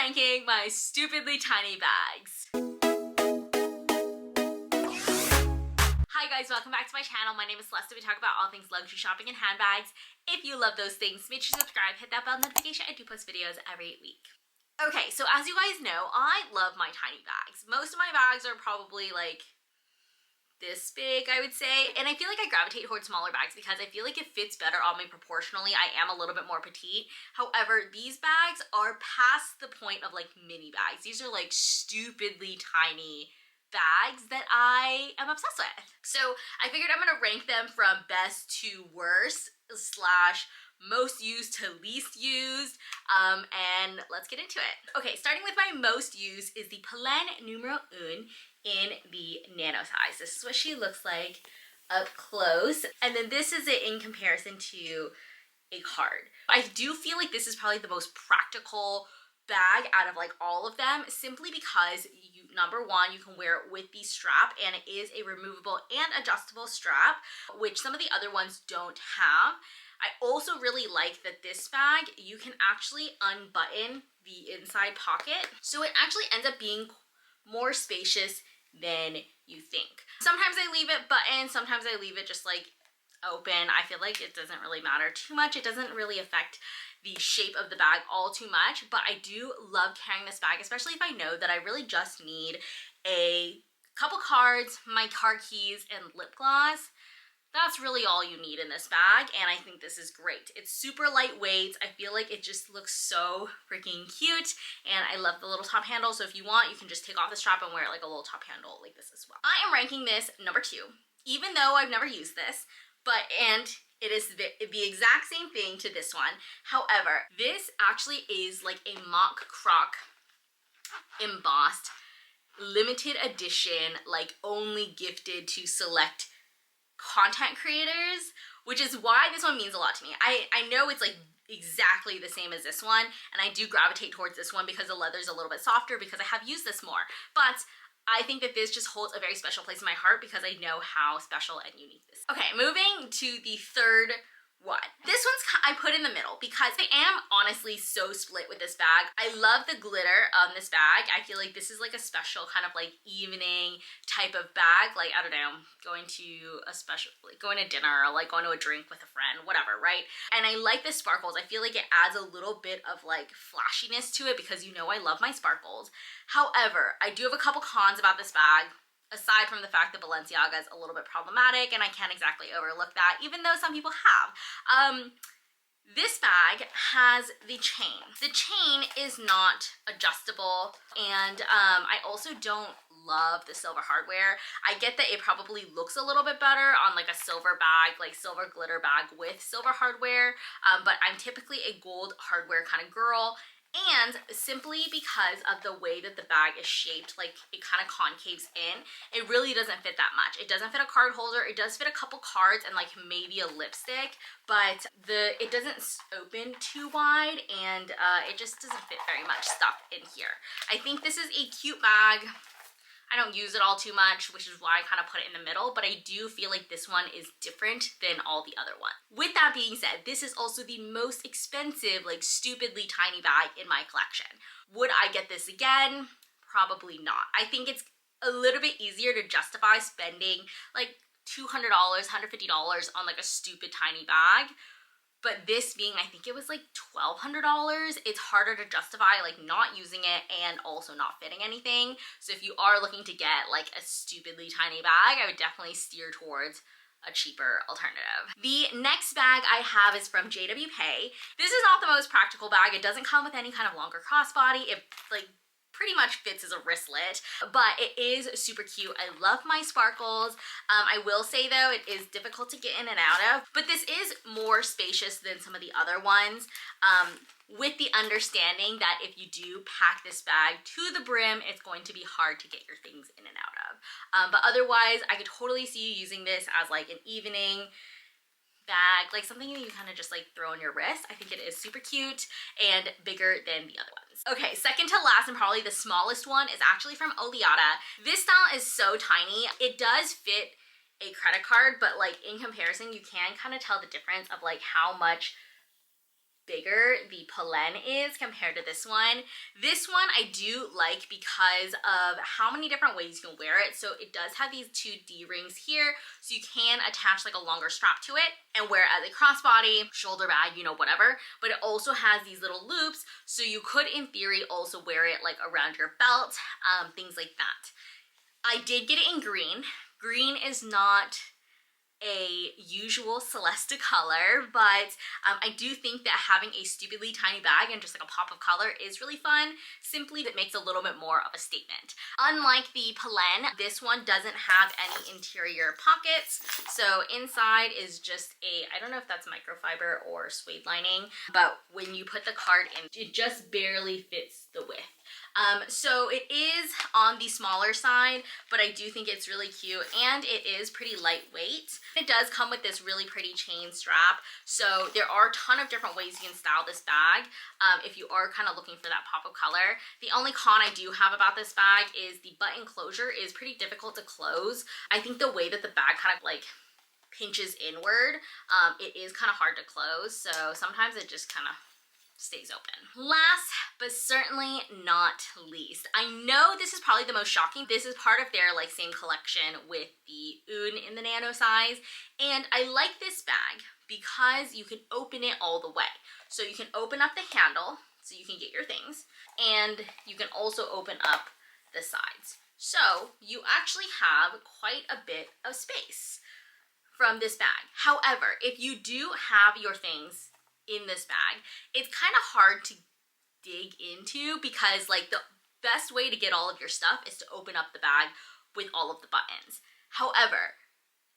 ranking my stupidly tiny bags. Hi guys, welcome back to my channel. My name is Celesta. We talk about all things luxury shopping and handbags. If you love those things, make sure to subscribe, hit that bell notification. I do post videos every week. Okay, so as you guys know, I love my tiny bags. Most of my bags are probably like this big, I would say, and I feel like I gravitate towards smaller bags because I feel like it fits better on me proportionally. I am a little bit more petite. However, these bags are past the point of like mini bags. These are like stupidly tiny bags that I am obsessed with. So I figured I'm gonna rank them from best to worst slash most used to least used, and let's get into it. Okay, starting with my most used is the Polene numero 1 in the nano size. This is what she looks like up close, and then this is it in comparison to a card. I do feel like this is probably the most practical bag out of like all of them, simply because number one, you can wear it with the strap, and it is a removable and adjustable strap, which some of the other ones don't have. I also really like that this bag, you can actually unbutton the inside pocket, so it actually ends up being more spacious than you think. Sometimes I leave it buttoned, sometimes I leave it just like open. I feel like it doesn't really matter too much. It doesn't really affect the shape of the bag all too much, but I do love carrying this bag, especially if I know that I really just need a couple cards, my car keys, and lip gloss. That's really all you need in this bag, and I think this is great. It's super lightweight. I feel like it just looks so freaking cute, and I love the little top handle, so if you want, you can just take off the strap and wear it like a little top handle like this as well. I am ranking this number 2, even though I've never used this, and it is the exact same thing to this one. However, this actually is like a mock croc embossed, limited edition, like only gifted to select content creators, which is why this one means a lot to me. I know it's like exactly the same as this one, and I do gravitate towards this one because the leather's a little bit softer because I have used this more, but I think that this just holds a very special place in my heart because I know how special and unique this is. Okay, moving to the third one. This one's I put in the middle because I am honestly so split with this bag. I love the glitter on this bag. I feel like this is like a special kind of like evening type of bag. Like, I don't know, going to a special, like going to dinner or like going to a drink with a friend, whatever, right? And I like the sparkles. I feel like it adds a little bit of like flashiness to it because you know I love my sparkles. However, I do have a couple cons about this bag, aside from the fact that Balenciaga is a little bit problematic, and I can't exactly overlook that, even though some people have. This bag has the chain. The chain is not adjustable, and I also don't love the silver hardware. I get that it probably looks a little bit better on like a silver bag, like silver glitter bag with silver hardware, but I'm typically a gold hardware kind of girl. And simply because of the way that the bag is shaped, like it kind of concaves in, it really doesn't fit that much. It doesn't fit a card holder. It does fit a couple cards and like maybe a lipstick, but it doesn't open too wide, and it just doesn't fit very much stuff in here. I think this is a cute bag. I don't use it all too much, which is why I kind of put it in the middle, but I do feel like this one is different than all the other ones. With that being said, this is also the most expensive, like stupidly tiny bag in my collection. Would I get this again? Probably not. I think it's a little bit easier to justify spending like $200, $150 on like a stupid tiny bag. But this being, I think it was like $1,200, it's harder to justify like not using it and also not fitting anything. So if you are looking to get like a stupidly tiny bag, I would definitely steer towards a cheaper alternative. The next bag I have is from JW Pay. This is not the most practical bag. It doesn't come with any kind of longer crossbody. It like pretty much fits as a wristlet, but it is super cute. I love my sparkles. I will say though, it is difficult to get in and out of, but this is more spacious than some of the other ones, with the understanding that if you do pack this bag to the brim, it's going to be hard to get your things in and out of. But otherwise, I could totally see you using this as like an evening bag, like something you kind of just like throw on your wrist. I think it is super cute and bigger than the other ones. Okay, second to last and probably the smallest one is actually from Oata. This style is so tiny. It does fit a credit card, but like in comparison, you can kind of tell the difference of like how much bigger the Polene is compared to this one. This one I do like because of how many different ways you can wear it. So it does have these two D-rings here, so you can attach like a longer strap to it and wear it as a crossbody, shoulder bag, you know, whatever. But it also has these little loops, so you could in theory also wear it like around your belt, things like that. I did get it in green. Green is not a usual Celesta color, but I do think that having a stupidly tiny bag and just like a pop of color is really fun. Simply, that makes a little bit more of a statement. Unlike the Polene, this one doesn't have any interior pockets. So inside is just a, I don't know if that's microfiber or suede lining, but when you put the card in, it just barely fits the width. So it is on the smaller side, but I do think it's really cute and it is pretty lightweight. It does come with this really pretty chain strap, so there are a ton of different ways you can style this bag if you are kind of looking for that pop of color. The only con I do have about this bag is the button closure is pretty difficult to close. I think the way that the bag kind of like pinches inward, it is kind of hard to close, so sometimes it just kind of stays open. Last but certainly not least, I know this is probably the most shocking. This is part of their like same collection with the Un in the nano size, and I like this bag because you can open it all the way. So you can open up the handle so you can get your things, and you can also open up the sides. So you actually have quite a bit of space from this bag. However, if you do have your things in this bag, it's kind of hard to dig into because like the best way to get all of your stuff is to open up the bag with all of the buttons. However,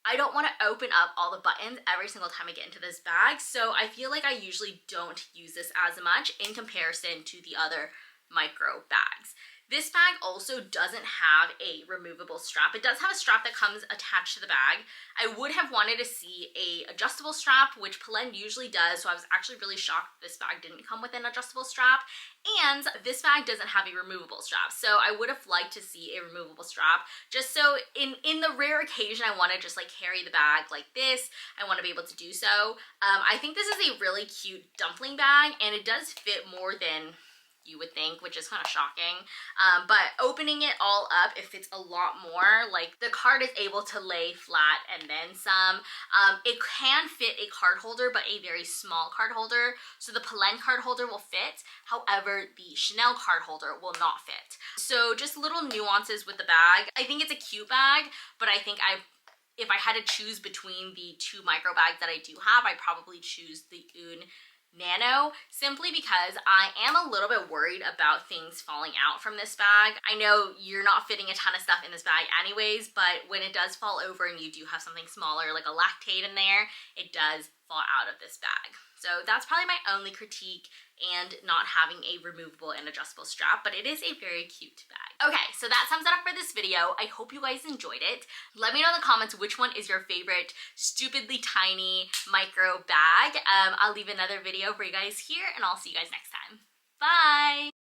I don't want to open up all the buttons every single time I get into this bag, so I feel like I usually don't use this as much in comparison to the other micro bags. This bag also doesn't have a removable strap. It does have a strap that comes attached to the bag. I would have wanted to see a adjustable strap, which Polene usually does, so I was actually really shocked this bag didn't come with an adjustable strap. And this bag doesn't have a removable strap, so I would have liked to see a removable strap, just so in the rare occasion I want to just like carry the bag like this, I want to be able to do so. I think this is a really cute dumpling bag, and it does fit more than you would think, which is kind of shocking. But opening it all up, it fits a lot more. Like the card is able to lay flat and then some. It can fit a card holder, but a very small card holder. So the Polene card holder will fit. However, the Chanel card holder will not fit. So just little nuances with the bag. I think it's a cute bag, but I think if I had to choose between the two micro bags that I do have, I'd probably choose the Un Nano, simply because I am a little bit worried about things falling out from this bag. I know you're not fitting a ton of stuff in this bag anyways, but when it does fall over and you do have something smaller like a lactate in there, it does fall out of this bag. So that's probably my only critique, and not having a removable and adjustable strap, but it is a very cute bag. Okay, so that sums it up for this video. I hope you guys enjoyed it. Let me know in the comments which one is your favorite stupidly tiny micro bag. I'll leave another video for you guys here, and I'll see you guys next time. Bye!